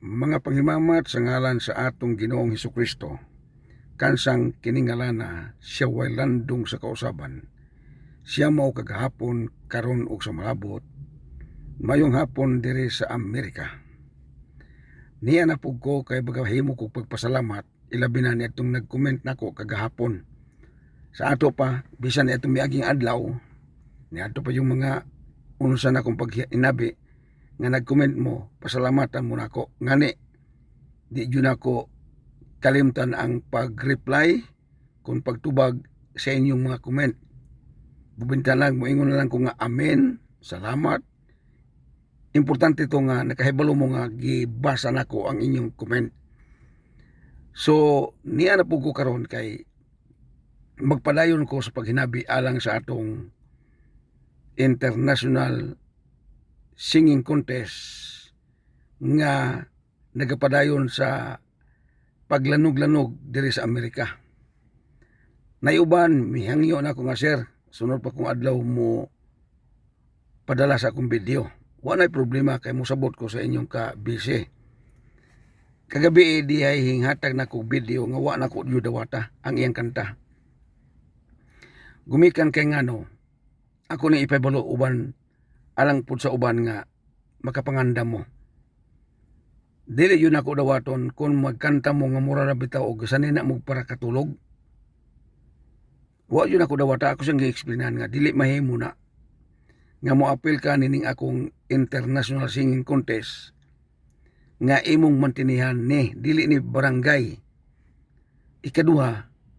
Mga panghimamat sa ngalan sa atong Ginoong Hesukristo, kansang kiningalana siya way landong sa kausaban. Siya mao kagahapon, karon ug sa malabot, mayong hapon diri sa Amerika. Niya na pug ko kay bagahimo kog pagpasalamat, ilabi na nitong nag-comment nako kagahapon. Sa ato pa, bisan itong miaging adlaw, ni ato pa yung mga unusan akong pag-inabi nga nag-comment mo, pasalamatan mo nako. Ngani, di yun ako kalimtan ang pag-reply kung pagtubag sa inyong mga comment. Bubinta lang, moingon na lang ko nga amen, salamat. Importante to nga nakahibalo mo nga gibasa nako ang inyong comment. So, niya na po ko karon kay magpadayon ko sa paghinabi alang sa atong International Singing Contest nga nagapadayon sa paglanog-lanog diri sa Amerika. Nayuban, mihangyo na ako nga sir, sunod pa kong adlaw mo padala sa akong video. Wala problema kay musabot ko sa inyong ka-busy. Kagabi di ay hinghatag na ko video nga wa na ko dawata ang iyang kanta. Gumikan kay ngano, ako ni ipabalo uban alang pud sa uban nga makapanganda mo. Dili yun ako dawaton kung magkanta mo nga mura na bitaw og sanina mo para katulog. Wa yun ako dawata, ako siyang gi-explainan nga dili mahimo na nga moapil ka nining akong International Singing Contest nga imong mantinihan ni dili ni barangay. Ikaduha,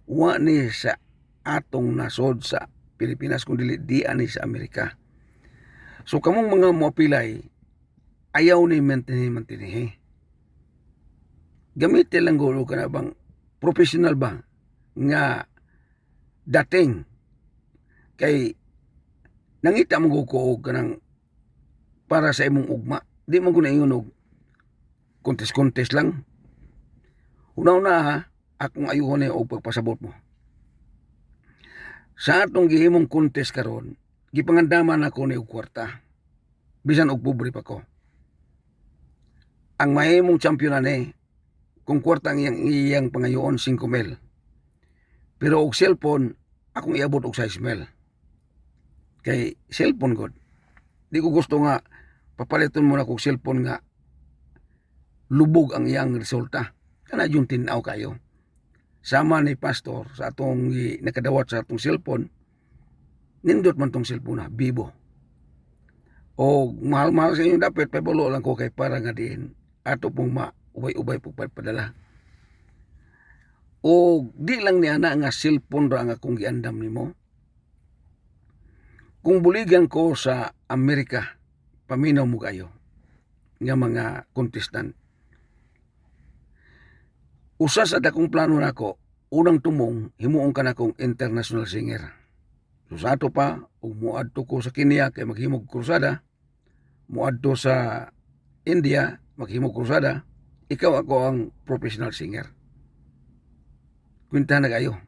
wa ni sa atong nasod sa Pilipinas kung dili di ani sa Amerika. So kamong mga moapilay ayaw ni mantinihi. Gamitin lang gulo ka na bang professional ba nga dating kay nangita mo ko og kanang para sa imong ugma. Di mo guna ingon og contest lang. Una-una ha, akong ayuhon na og pagpasabot mo. Sa atong gihimong contest karon, gipangandaman ako ni og kwarta. Bisan og pobre pa ko. Ang mahimong champion ani kung kwarta ang iyang pangayoon 5,000. Pero og cellphone akong iabot og 6,000. Kay cellphone god. Di ko gusto nga papaliton mo na kog cellphone nga lubog ang iyang resulta. Kana yung tinaw kayo. Sama ni pastor sa atong nakadawat sa atong cellphone, nindot man tong cellphone na, Vivo. O mahal-mahal sa inyo dapat, pabalo lang ko kay para nga din ato pong maubay-ubay po padala. O di lang niya na nga cellphone ra nga kung giandam nimo. Kung buligan ko sa Amerika, paminaw mo kayo nga mga contestant. Usa sa dakong plano nako, unang tumong himuon ka na kong international singer. So sa ato pa, ug muadto ko sa Kenya kay maghimog krusada, muadto sa India maghimog krusada, ikaw ako ang professional singer. Kwenta na kayo.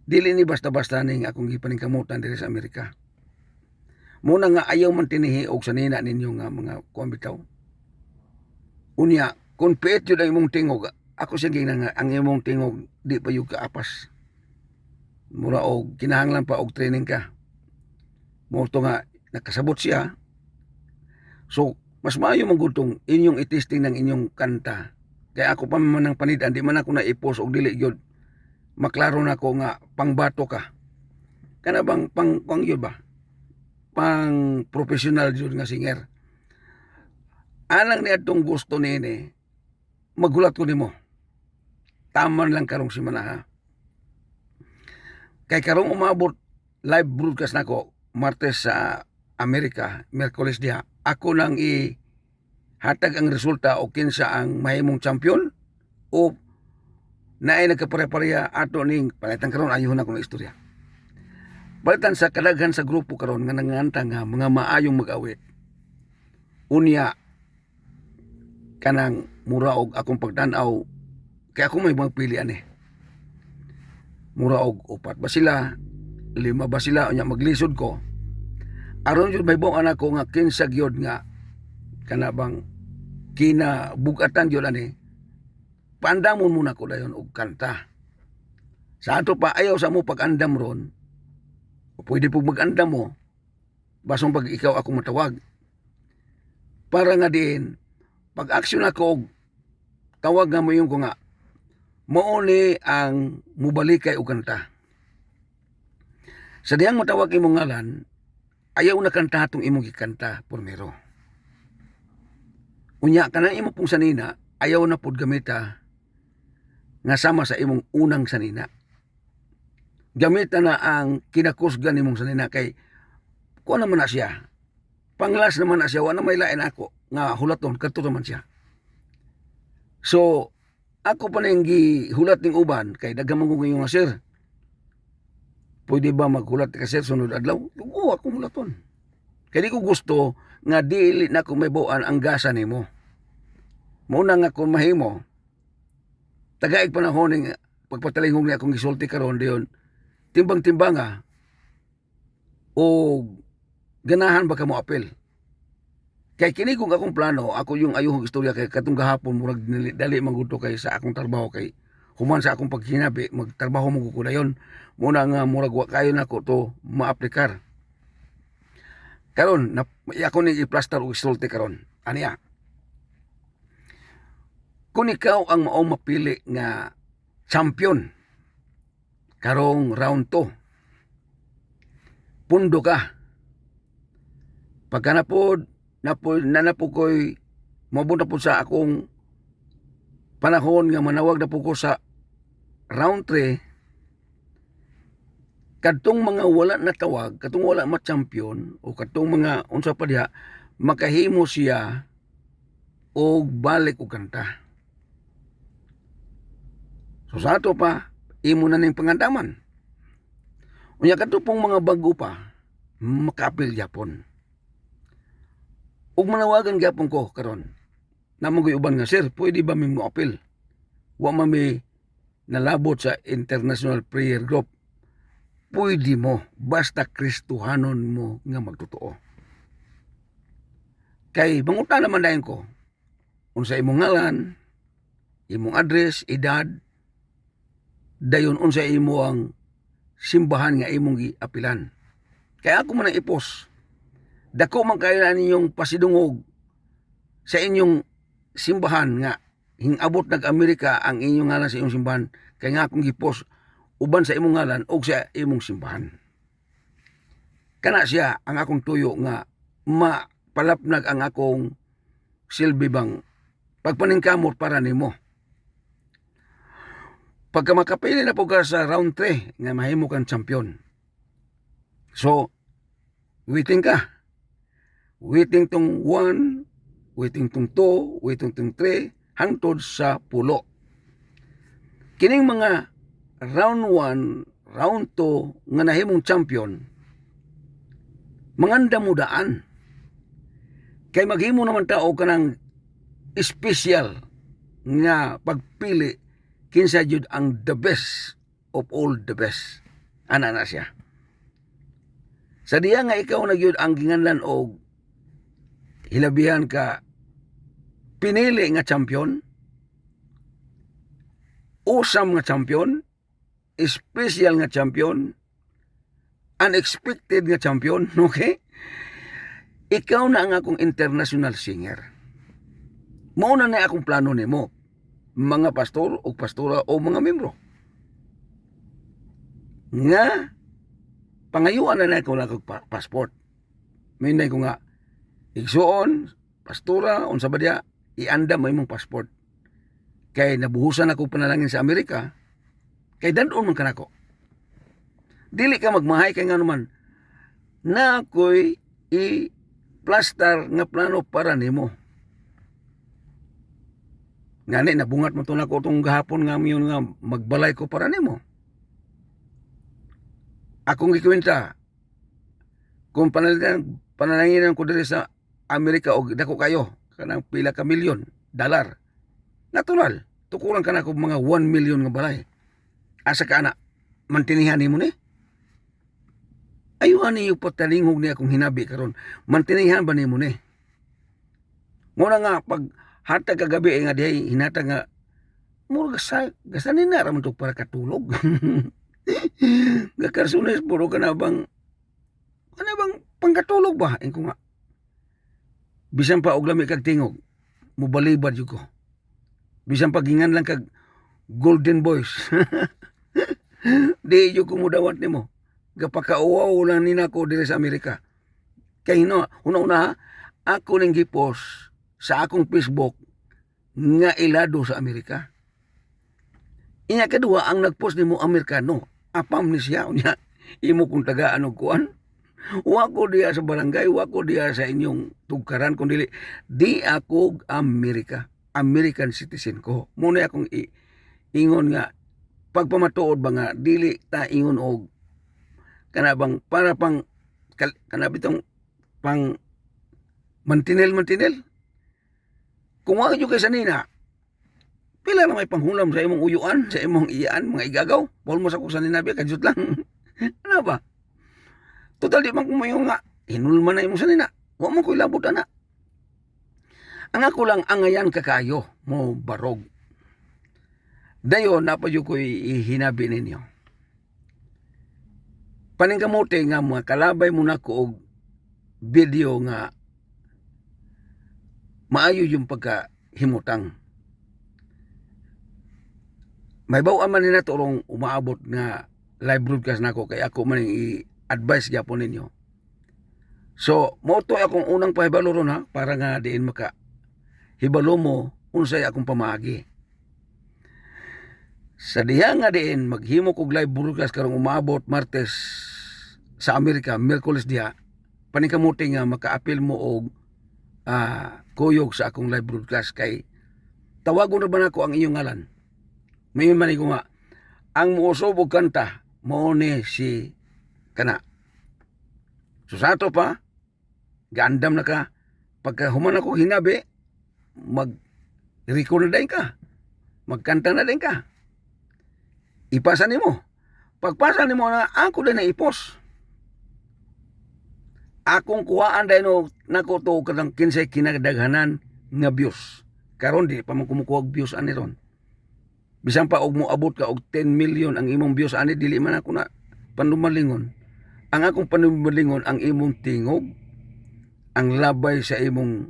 Dili ni basta-basta ning akong gipaningkamutan diri sa Amerika. Muna nga ayaw man tinihi og sanina ninyo nga mga kuan bitaw. Unya, kung piit yun ang imong tingog, ako siya nga ang imong tingog di pa yung kaapas. Mura og kinahanglan pa og training ka. Moto nga nakasabot siya. So, mas maayo mong gutong inyong itesting ng inyong kanta. Kaya ako pa man ng panidan, di man ako na-ipos og dili yun. Maklaro na ko nga pangbato ka. Kana bang pang yun ba? Pang professional yun nga singer. Alang niya itong gusto nini, magulat ko nimo. Taman lang karong simana ha. Kay karong umabot live broadcast nako Martes sa Amerika, Miyerkules diha. Ako nang hatag ang resulta o kinsa ang mahimong champion o naay nagkapare-pareha ato ning palitan karon ayuhon na ko ng istorya. Palitan sa kadaghan sa grupo karon nga nanganta nga mga maayong mag-awit. Unya kanang mura og akong pagtan-aw kaya ako may mga pilian mura og 4 ba sila 5 ba sila unya maglisod ko aron jud may buong anak ko nga kinsa gyud nga kana bang kinabugatan yun ani, paandamon muna ko dayon og kanta. Sa ato pa ayaw sa mo pag-andam ron, o pwede po mag-andam mo, basong pag ikaw ako matawag. Para nga din, pag-aksyon ako og tawag nga mo yung ko nga, mauni ang mubalikay og kanta. Sa diyang matawag imong ngalan, ayaw na kanta itong imong gikanta, pormero. Unya ka na imo pong sanina, ayaw na pod gamita nga sama sa imong unang sanina. Gamita na ang kinakusgan nimong sanina kay kuha naman na siya. Panglas naman na siya, wala may lain ako nga hulaton, kadto naman siya. So, ako pa nang gihulat ning uban kay daghang ko nga sir. Pwede ba maghulat ka sir sunod adlaw? Oo, akong hulaton. Kaya di ko gusto nga dili na ko may buwan ang gasa nimo. Muna nga kung mahimo, tagaig panahon ng pagpatalingog niya akong gisulti karon diyon, timbang-timbanga o ganahan ba ka mo apel. Kay kini kung akong plano, ako yung ayuhong istorya kay katong gahapon murag dali manguto kay sa akong trabaho kay human sa akong paghinabi magtrabaho mo ko dayon. Muna nga murag wa kayo nako to maaplikar. Karon ako ni i-plaster og isulti karon. Aniya. Kung ikaw ang mao mapili nga champion karong round 2, pundo ka. Pagka nanapo ko'y mabunta po sa akong panahon nga manawag na po ko sa round 3, kadtong mga wala na tawag, kadtong wala ma-champion, o kadtong mga unsa pa diha, makahimo siya og balik og kanta. So sa ato pa, imo na ning pangandaman. Unya kadto pong mga bago pa, makapil gyapon. Ug manawagan gyapon ko karon. Namoy uban nga sir, pwede ba mi mo apil? Wa man mi nalabot sa International Prayer Group. Pwede mo, basta Kristohanon mo nga magtotoo. Kay mangutan naman dayon ko, unsa imong ngalan, imong address, edad, dayon unsa imo ang simbahan nga imong giapilan. Kaya ako man ang ipos. Dako man kayo na ninyong pasidungog sa inyong simbahan nga hingabot nag-Amerika ang inyong ngalan sa inyong simbahan. Kaya nga akong gipos uban sa imong ngalan o sa imong simbahan. Kana siya ang akong tuyo nga mapalapnag ang akong silbi bang pagpaningkamot para nimo. Pagka makapili na po ka sa round 3 nga mahimo kang champion. So, waiting ka. Waiting tong 1, waiting tong 2, waiting tong 3, hangtod sa 10. Kining mga round 1, round 2 nga nahimong champion, manganda mo daan. Kay maghimo naman tao kanang special nga pagpili kinsa jud ang the best of all the best. Ana na siya. Sa diya nga ikaw na gyud ang ginganlan og hilabihan ka pinili nga champion, usam nga champion, special nga champion, unexpected nga champion, okay? Ikaw na ang akong international singer. Mauna na akong plano nimo, mga pastor o pastora o mga membro. Nga, pangayuan na ako na passport. Minay ko nga, igsuon, pastora, unsa ba diya, ianda mo imong passport. Kay nabuhusan ako panalangin sa Amerika, kay danon man kanako. Dili ka magmahay kay nga naman, na ako'y i-plaster nga plano para nimo. Ngani nabungat mo to nako tong gahapon nga miyon nga magbalay ko para nimo. Akong gikwenta kung panalangin ko diri sa Amerika og dako kayo kanang pila ka milyon dollar. Natural, tukuran ka na ko mga 1 million nga balay. Asa ka na mantinihan nimo ni? Ayuhan niyo patalingog ni akong hinabi karon. Mantinihan ba nimo ni? Muna nga pag hatag kagabi nga dihay hinata nga mura gasanin na raman to para katulog. Gakarsunes puro ka na bang pangkatulog ba? Ko nga bisan pa og lami kag tingog mubalibad yun ko. Bisan pagingan lang kag Golden Boys. Di yun ko mudawat nimo. Gapakauwaw lang nina ko diri sa Amerika. Kay no, una-una ako ning gipos sa akong Facebook nga ilado sa Amerika. Inya kadua ang nagpost nimo Amerikano. Apam ni siya unya imo kung tagaan og kuan. Wa ko diya sa barangay, wa ko diya sa inyong tugkaran kundi di ako Amerika. American citizen ko. Muna akong ingon nga pagpamatuod ba nga dili ta ingon og kanabang para pang kanabitong pang mantinel kung wag yung kaysa nina pila na may panghulam sa imong uyuan sa imong iyaan mga igagaw paul mo sa kung sa ninabi kadyot lang ano ba total di man kumayo nga hinulman na imong sa nina wa mo ko ilabot na ang ako lang angayan kakayo mo barog dayon napadyo ko hinabi ninyo paningkamote nga mga kalabay mo na ko og video nga maayo yung pagkahimutang. May bawaan man nila turong umaabot nga live broadcast nako kay ako man i-advise gyapon ninyo. So, mo to akong unang pahibalo ron ha para nga diin maka hibalo mo unsay akong pamaagi. Sa diha nga diin maghimo kog live broadcast karong umaabot Martes sa Amerika, Miyerkules diha. Paningkamuti nga maka-apil mo og kuyog sa akong live broadcast kay tawagon na ba nako ang inyong ngalan. May man ko nga ang muusob og kanta mao ni si kana. Susato pa gandam na ka pagka human ako hinabi mag-record na din ka. Magkanta na din ka. Ipasa nimo. Pagpasa nimo na ako din na ipos. Akong kuhaan dahil nako to kadang kinsay kinadaghanan nga views. Karon di pa man kumukuha og views ani ron. Bisan pa og moabot ka og 10 million ang imong views ani dili man ako na panumalingon. Ang akong panumalingon ang imong tingog, ang labay sa imong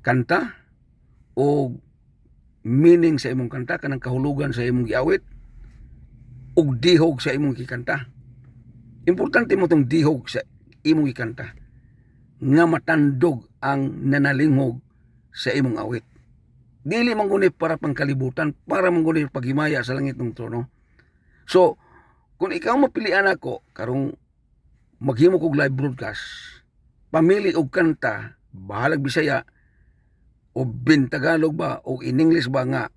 kanta o meaning sa imong kanta kanang kahulugan sa imong giawit ug dihog sa imong gikanta. Importante mo tong dihog sa imong ikanta nga matandog ang nanalingog sa imong awit. Dili man guni para pangkalibutan, para man guni paghimaya sa langit ng trono. So, kung ikaw mapilian ako karong maghimo kog live broadcast, pamili og kanta, bahalag Bisaya o Tagalog ba o in English ba nga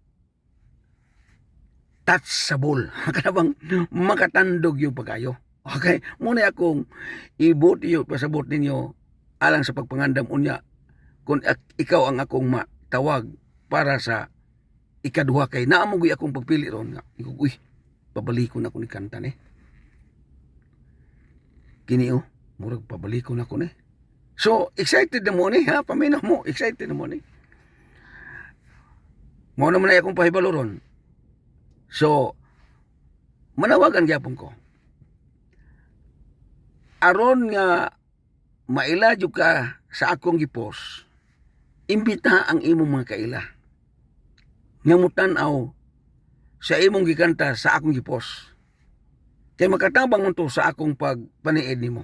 touchable, kanabang makatandog yung pagayo. Okay, muna akong ibuti yung pasabot ninyo alang sa pagpangandam unya kung ikaw ang akong matawag para sa ikaduha kay naamoy akong pagpili ron nga. Uy, pabalikon ako ni kanta ni. Kini murag pabalikon ako ni. So, excited na mo ni ha, paminaw mo, excited na mo ni. Mo naman na akong pahibalo ron. So, manawagan gyapon ko. Aron nga mailadyo ka sa akong gipos, imbita ang imong mga kaila. Nga mutanaw sa imong gikanta sa akong gipos. Kay makatabang mo to sa akong pagpaniid nimo.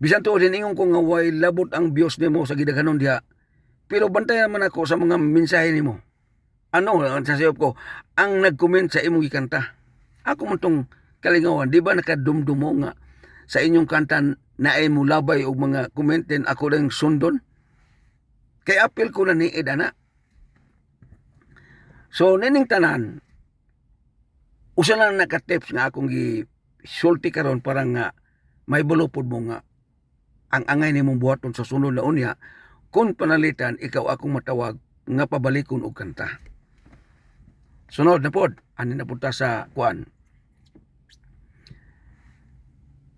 Bisan to din ingon ko nga way labot ang Dios nimo sa gidaghanon diha. Pero bantayan man ako sa mga mensahe nimo. Ano ang sasayop ko? Ang nag-comment sa imong gikanta. Ako man tong kalingawan, di ba nakadumdumo nga sa inyong kanta na ay mulabay og mga komenten ako lang sundon. Kay apil ko na ni Edana. So, nining tanan, usa lang nakatips nga akong gisulti karon para nga may bulupod mo nga ang angay nimong buhaton sa sunod na unya kung panalitan ikaw akong matawag nga pabalikon og kanta. Sunod na pod, ani na punta sa kuan.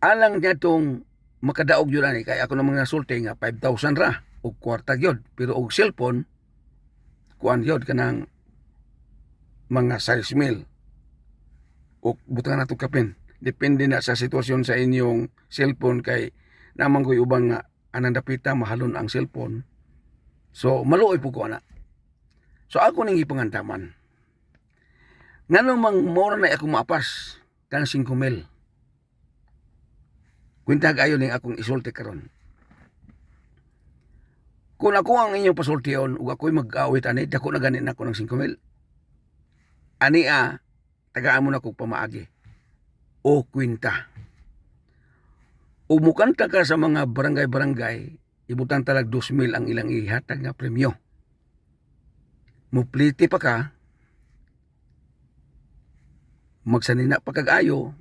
Alang niya itong makadaog yun ani, kaya ako namang nasulti nga 5,000 ra, o kwarta yun. Pero og cellphone, kuan yod kanang mga size meal o butang nato kapin. Depende na sa sitwasyon sa inyong cellphone kay namang ko'y ubang nga anang dapita mahalon ang cellphone. So maluoy po ko ana. So ako ning ipangantaman. Ngano mang mora na ako maapas kan 5,000. Kwenta gayon ning akong isulti karon. Kung ako ang inyong pasultiyon ug ako'y mag-awit ani, dako na ganin ako ng 5,000. Ani tagaan mo na kog pamaagi o kwenta. O mukanta ka sa mga barangay-barangay, ibutang talag 2,000 ang ilang ihatag nga premyo. Mupliti pa ka, magsanina pa kag-ayo,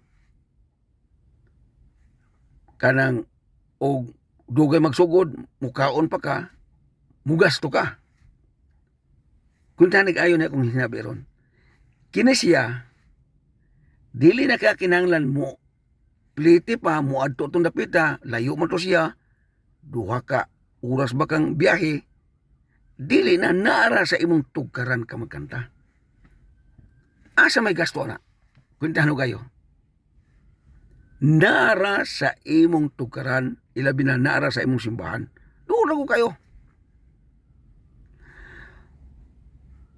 kanang o dugay magsugod, mukaon pa ka, mugasto ka. Kung tanig-ayo na akong hinabi ron, kini siya, dili na ka kinahanglan mo, pliti pa, mo adto itong dapita, layo man to siya, duha ka, oras ba kang biyahe, dili na naara sa imong tugkaran ka magkanta. Asa may gasto na? Kwentahan mo kayo. Naara sa imong tugkaran, ilabi na naara sa imong simbahan. Doon ako kayo.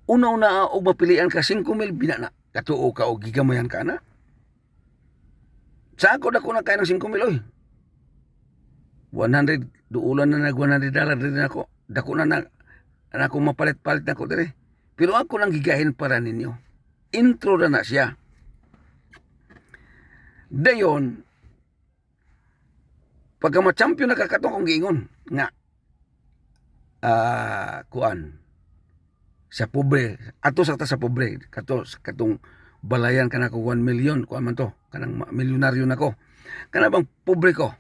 Una-una og mapilian ka 5,000 binana. Katuo ka o gigamayan ka na. Sa ako na kaya ng 5,000 oy. 100 duulan na nag $100 din ako. Dako na ako mapalit-palit na ako dire. Pero ako nang gigahin para ninyo. Intro na siya. Dayon, pagka ma-champion na kakatong kong giingon nga kuan sa pobre, ato sakta sa pobre, katong balayan ka na ko 1 million, kuan man to, kanang milyonaryo na ko. Kana bang pobre ko?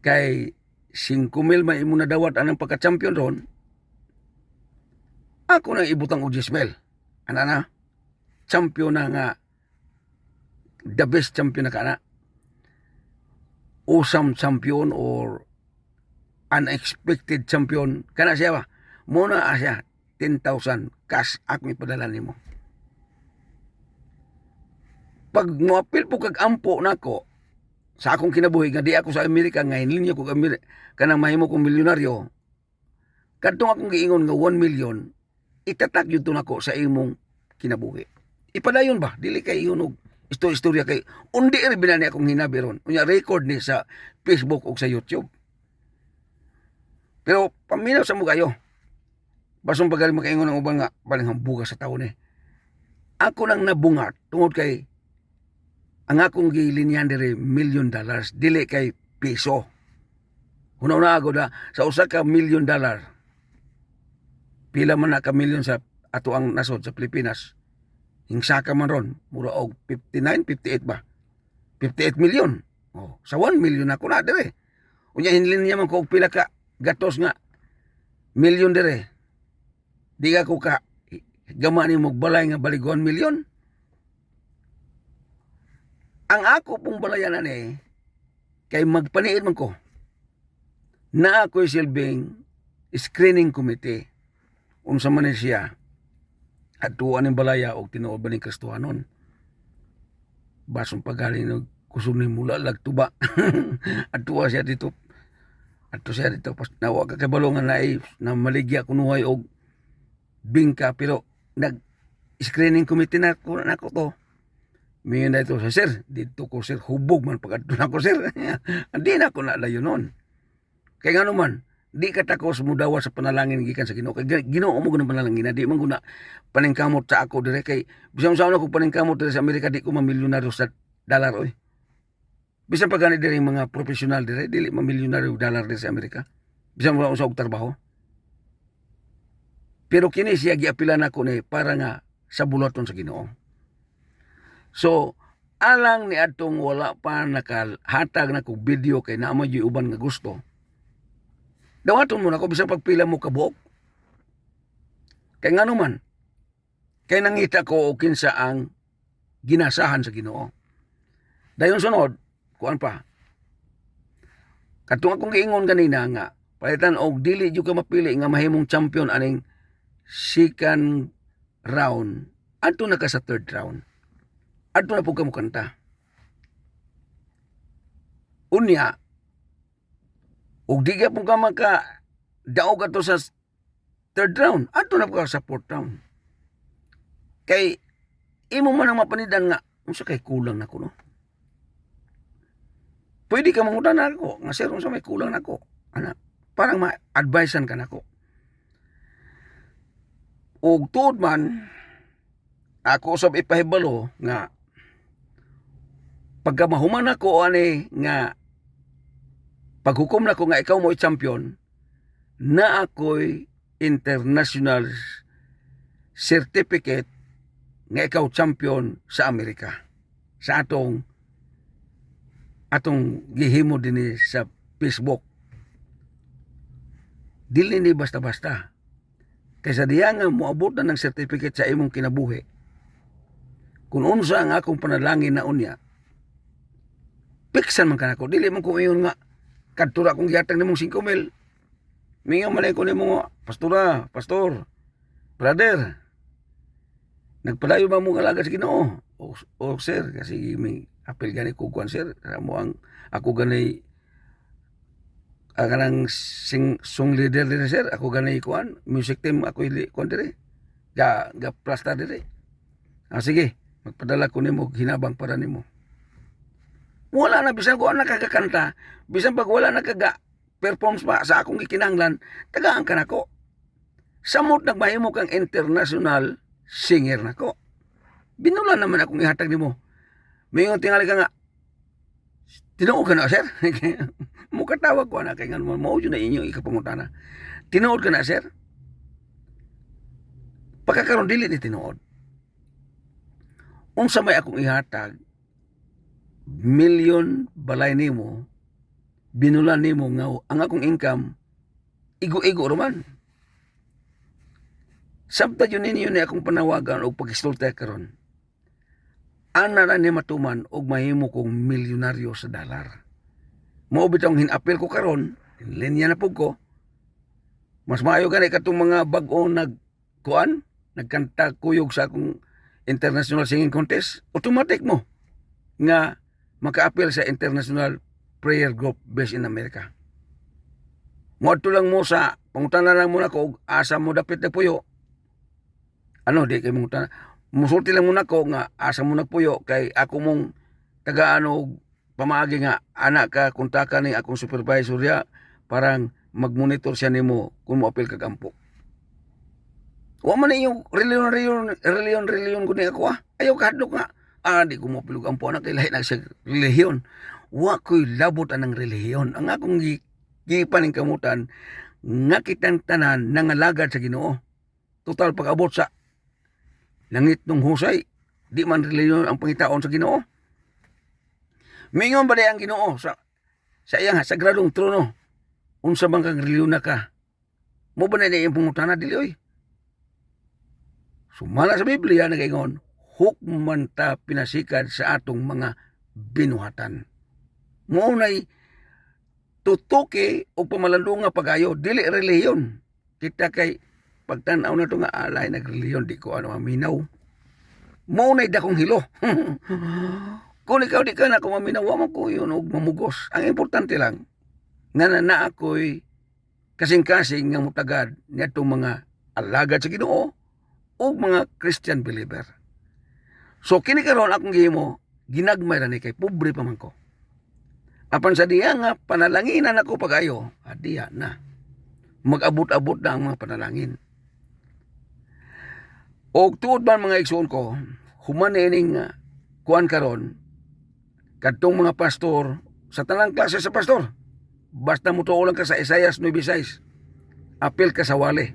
Kay 5,000 may imo na dawat anang pagka-champion ron, ako nang ibutang og 10,000. Ana na, champion na nga, the best champion na kana. Awesome champion or unexpected champion. Kana siya ba? Muna siya, 10,000 cash ako ipadala nimo. Pag muapil po kag ampo nako sa akong kinabuhi nga di ako sa Amerika ngayon linya ko kanang mahimo kong milyonaryo. Kadtong akong giingon nga 1 million, itatak yun to nako sa imong kinabuhi. Ipadayon ba? Dili kay iyon istorya kay undi rin binani akong hinabi ron. Unya record ni sa Facebook o sa YouTube. Pero paminaw sa mo kayo. Basong pagaling makaingon ng ubang nga baling hambuga sa taon eh. Ako nang nabungat tungod kay ang akong gilinyan dire $1 million dili kay piso. Una-una ako na sa usa ka $1 million. Pila man na ka milyon sa ato ang nasod sa Pilipinas. Hingsa ka man ron, mura og 59, 58 ba? 58 million. Oh, sa 1 million ako na dire. Unya hinlin niya man ko og pila ka gatos nga milyon dire. Di ka ko ka gama ni mo balay nga balig 1 million. Ang ako pong balayanan kay magpaniid man ko na ako'y silbing screening committee. Unsa man siya atuan ng balaya o tinuod ba ng Kristohanon. Basong pagaling ng kusog ni mula lagtuba. Atuwa siya dito. Ato siya dito. Nawa ka kabalongan na maligya kunuhay og bingka. Pero nag-screening committee na ko to. May na ito sa sir. Dito ko sir. Hubog man pag ato na ko sir. Hindi na ako nalayo nun. Kaya nga naman, di ka takos mudawa sa panalangin gikan sa Ginoo. Kay Ginoo mo gud panalangin di man guna paningkamot sa ako dire kay bisan sa ako paningkamot dire sa Amerika di ko mamilyonaryo sa dollar oy. Bisan pa gani dire mga professional dire dili mamilyonaryo dollar dire sa Amerika. Bisan mo sa og trabaho. Pero kini siya giapilan ako ni para nga sa bulaton sa Ginoo. So alang ni atong wala pa nakahatag na kog video kay naa man uban nga gusto. Dawaton mo na ko bisan pagpila mo kabuok. Kay nga naman, kay nangita ko o kinsa ang ginasahan sa Ginoo. Dayon sunod, kuan pa. Katong akong giingon kanina nga, palitan og dili jud ka mapili nga mahimong champion aning second round, adto na ka sa third round. Adto na po ka mo kanta. Unya, ug di ka po ka daog ato sa third round, adto na po ka sa fourth round. Kay imo man ang mapanidan nga unsa kay kulang nako, no? Pwede ka mangutan nako nga sir unsa may kulang nako. Ana, parang ma-advisean ka nako. Og tuod man ako usab ipahibalo nga pagka mahuman ako ani nga paghukom nako nga ikaw mo champion, na ako'y international certificate nga ikaw champion sa Amerika. Sa atong gihimo dinhi sa Facebook. Dili ni basta-basta. Kaysa diya nga moabot na ng certificate sa imong kinabuhi. Kung unsa ang akong panalangin na unya, piksan man kanako. Dili man ko iyon nga kadtura kong gihatag nimong 5,000. Mingaw malay ko nimo, pastor, brother, nagpalayo ba mong alaga sa Ginoo? O sir, kasi may apel gani ko kuan sir, mo ang ako ganay kanang song leader dire sir, ako ganay kuan, music team ako kuan dire. Ga plasta dire. Sige, magpadala ko nimo hinabang para nimo. Wala na bisan ko na kagakanta, bisan pag wala na performs pa sa akong gikinahanglan, tagaan ka nako. Samot nagmahimo kang international singer nako. Binulan naman akong ihatag nimo. Mayong tingali ka nga, tinuod ka na, sir? Mukatawag ko na, kaya nga mao yun na inyo ikapangutana. Tinuod ka na, sir? Pagkakaroon dili ni tinuod. Unsa may akong ihatag, million balay nimo, binulan nimo nga ang akong income igo-igo raman. Sabta yun ninyo ni akong panawagan o pag-istulta karon. Ana na ni matuman og mahimo kong milyonaryo sa dolar. Mao bitong hinapil ko karon, linya na pug ko. Mas maayo gani katong mga bag-o nagkanta kuyog sa akong international singing contest, automatic mo nga maka-appeal sa International Prayer Group based in America. Muadto lang mo sa pangutana lang muna ko asa mo dapit na puyo. Ano di kay mangutana. Musulti lang muna ko nga asa mo nagpuyo kay ako mong pamaagi nga anak ka kontakan ni akong supervisor ya parang mag-monitor siya nimo kung mo appeal ka kampo. Wa man yung reliyon ko ni ako ayaw kahadlok nga. Di ko mo pilog ang po na kay lahi na sa relihiyon. Wa ko'y labot anang relihiyon. Ang akong gipaning kamutan, nga kitang tanan nangalagad sa Ginoo. Total pag-abot sa langit nung husay, di man relihiyon ang pangitaon sa Ginoo. Mingon ba ang Ginoo sa iyang sagradong trono? Unsa bang kang relihiyon na ka? Mo ba na iyang pangutana dili oy? Sumala sa Biblia nagaingon, hukman ta pinasikad sa atong mga binuhatan. Maunay tutuki o pamalandong nga pagayo, dili relihiyon. Kita kay pagtanaw na ito nga alay nagrelihiyon, di ko maminaw. Maunay dakong hilo. Kung ikaw di ka na kung maminaw, mo ko yun og mamugos. Ang importante lang, nga na ako'y kasing-kasing nga mutagad nga itong mga alagad sa Ginoo o mga Christian believer. So kini karon akong gihimo ginagmay ra ni kay pobre pa man ko. Apan sa diya nga panalanginan ako pagayo, adiya na. Mag-abot-abot na ang mga panalangin. Og tuod man mga igsoon ko, human ining kuan karon kadtong mga pastor sa tanang klase sa pastor. Basta mo tuo lang ka sa Isaias 9:6. Apil ka sa wali.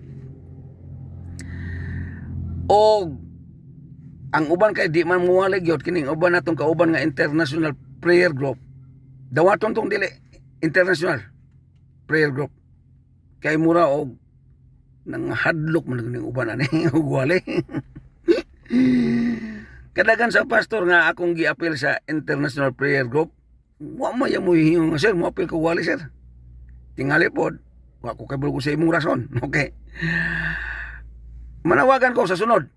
Og ang uban kay di man muwalig yun, kining uban natong kauban nga International Prayer Group. Dawaton tong dili International Prayer Group. Kay mura og nang hadlok man ning uban ani og wali. Kadagan sa pastor nga akong giapil sa International Prayer Group, wa man ya mo hingong sir, mo apil ko wali sir. Tingali pod, wa ko kabalo ko sa imong rason. Okay. Manawagan ko sa sunod,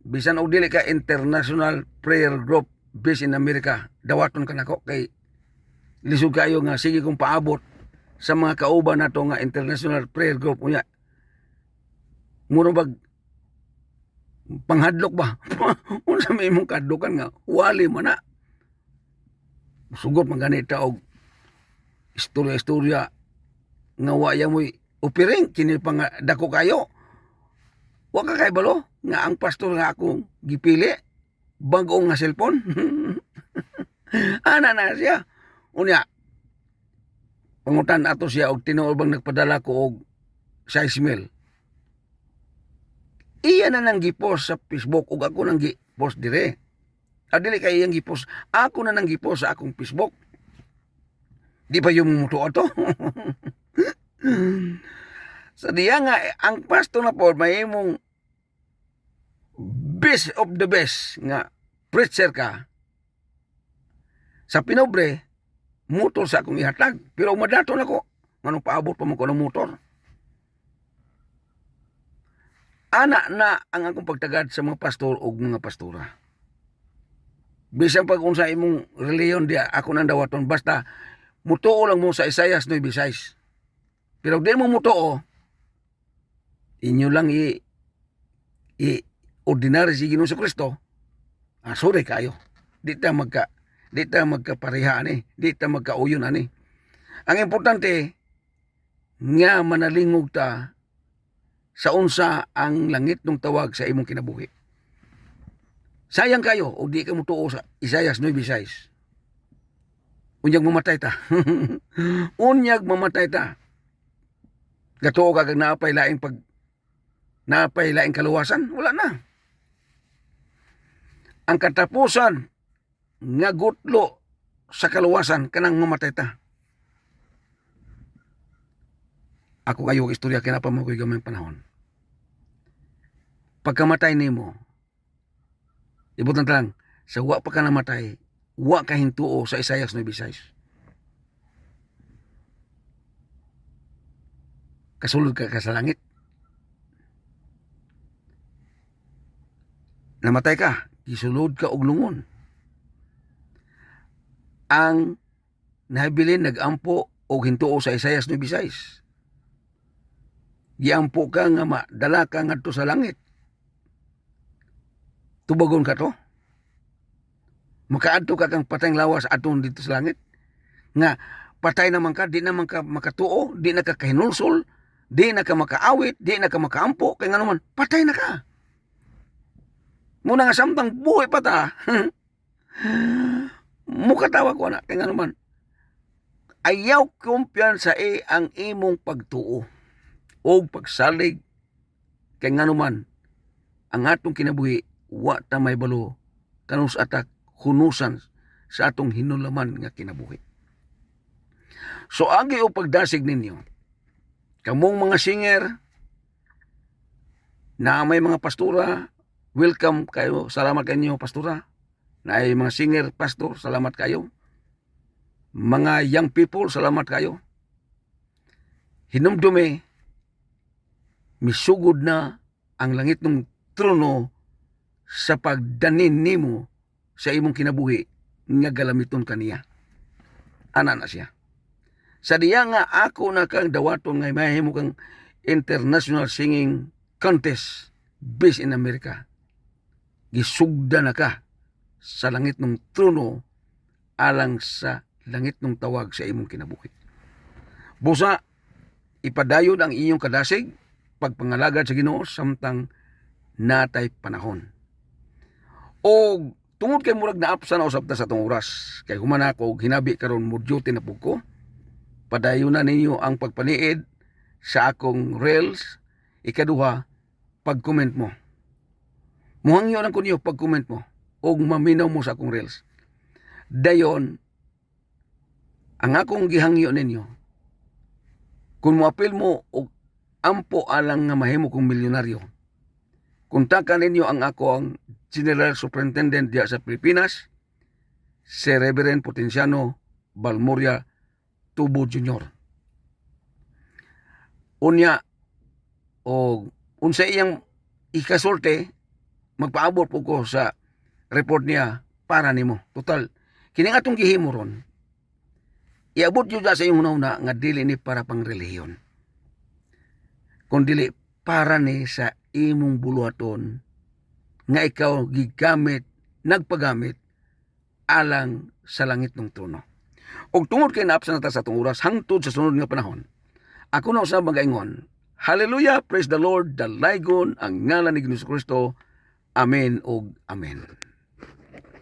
bisan og dili ka international prayer group based in America, dawaton ka nako kay lisod kayo nga sige kong paabot sa mga kauban nato nga international prayer group unya. Muro bag panghadlok ba? Unsa may imong kadlukan nga wali man na. Sugot man ganita og istorya-istorya nga waya mo'y opiring kini pang dako kayo. Wa ka kay balo nga ang pastor nga akong gipili bag-o nga cellphone. Ana na siya. Unya pangutan ato siya og tinuod bang nagpadala ko og 6,000. Iya na nang gipost sa Facebook ug ako nang gipost dire. Dili kay iyang gipost, ako na nang gipost sa akong Facebook. Di pa yung muto ato. Sa diya nga ang pastor na po may imong best of the best nga preacher ka. Sa pinobre motor sa akong ihatag pero madaton ako manong paabot pa mo ko ng motor. Ana na ang akong pagtagad sa mga pastor o mga pastora. Bisan pag unsa imong reliyon dia ako nang dawaton basta mutuo lang mo sa Isaias 9:6. Pero di mo mutuo inyo lang ordinary si Ginoong Kristo. Sorry kayo. Di ta magkapareha ani, di ta magkauyon ani. Ang importante nga manalingog ta sa unsa ang langit ng tawag sa imong kinabuhi. Sayang kayo o di ka mo tuo sa Isaias 9:6. Unyag mamatay ta. Unyag mamatay ta. Gatuo ka kag naapay laing kaluwasan, wala na. Ang katapusan nga gutlo sa kaluwasan kanang mamatay ta. Ako kayo istorya kinapa mo ko'y gamay panahon. Pagkamatay nimo, ibutan lang, sa wa pa ka namatay, wa ka hintuo sa Isaias 9:6. Kasulod ka sa langit. Namatay ka, gisulod ka og lungon. Ang nahabilin nag-ampo og hintuo sa Isaias 9:6. Giampo ka nga madala ka ngadto sa langit. Tubagon ka to. Makaadto ka kang patayng lawas aton dito sa langit. Nga patay naman ka, di naman ka makatuo, di na ka kahinulsol, di na ka makaawit, di na ka makaampo, kaya nga naman, patay na ka. Muna nga samtang buhay pa ta. Mukatawa ko na, kaya nga naman, ayaw kumpiyansa ang imong pagtuo o pagsalig kay nga naman ang atong kinabuhi wa ta may balo kanus atak hunusan sa atong hinulaman nga kinabuhi. So agi o pagdasig ninyo kamong mga singer na may mga pastora, welcome kayo, salamat kayo pastora. Na ay mga singer, pastor, salamat kayo. Mga young people, salamat kayo. Hinumdume misugod na ang langit ng trono sa pagdanin nimo sa imong kinabuhi nga galamiton kaniya. Ana na siya. Sa diya nga ako na kang dawaton nga mahimo kang international singing contest based in America. Gisugda na ka sa langit ng trono alang sa langit ng tawag sa imong kinabuhi. Busa ipadayon ang inyong kadasig pagpangalagad sa Ginoo samtang natay panahon. O tungod kay murag naapsa na usab ta sa atong oras kay human ako hinabi karon mudyote na pud ko. Padayon na ninyo ang pagpaniid sa akong reels. Ikaduha, pag-comment mo. Muhangyo lang ko niyo pag-comment mo o maminaw mo sa akong reels. Dayon ang akong gihangyo ninyo kung moapil mo og ampo alang nga mahimo kong milyonaryo. Kontakan ninyo ang akong General Superintendent diya sa Pilipinas, si Reverend Potenciano Balmoria Tubo Jr. Unya o unsa iyang ikasulti magpaabot po ko sa report niya para nimo. Total, kini atong gihimo ron, iabot jud sa imong una nga dili ni para pang relihiyon. Kundi para ni sa imong buluhaton nga ikaw gigamit, nagpagamit alang sa langit ng trono. Og tungod kay naapsa na ta sa atong oras hangtod sa sunod nga panahon, ako na usab magaingon, hallelujah, praise the Lord, dalaygon ang ngalan ni Kristo. Amen og amen.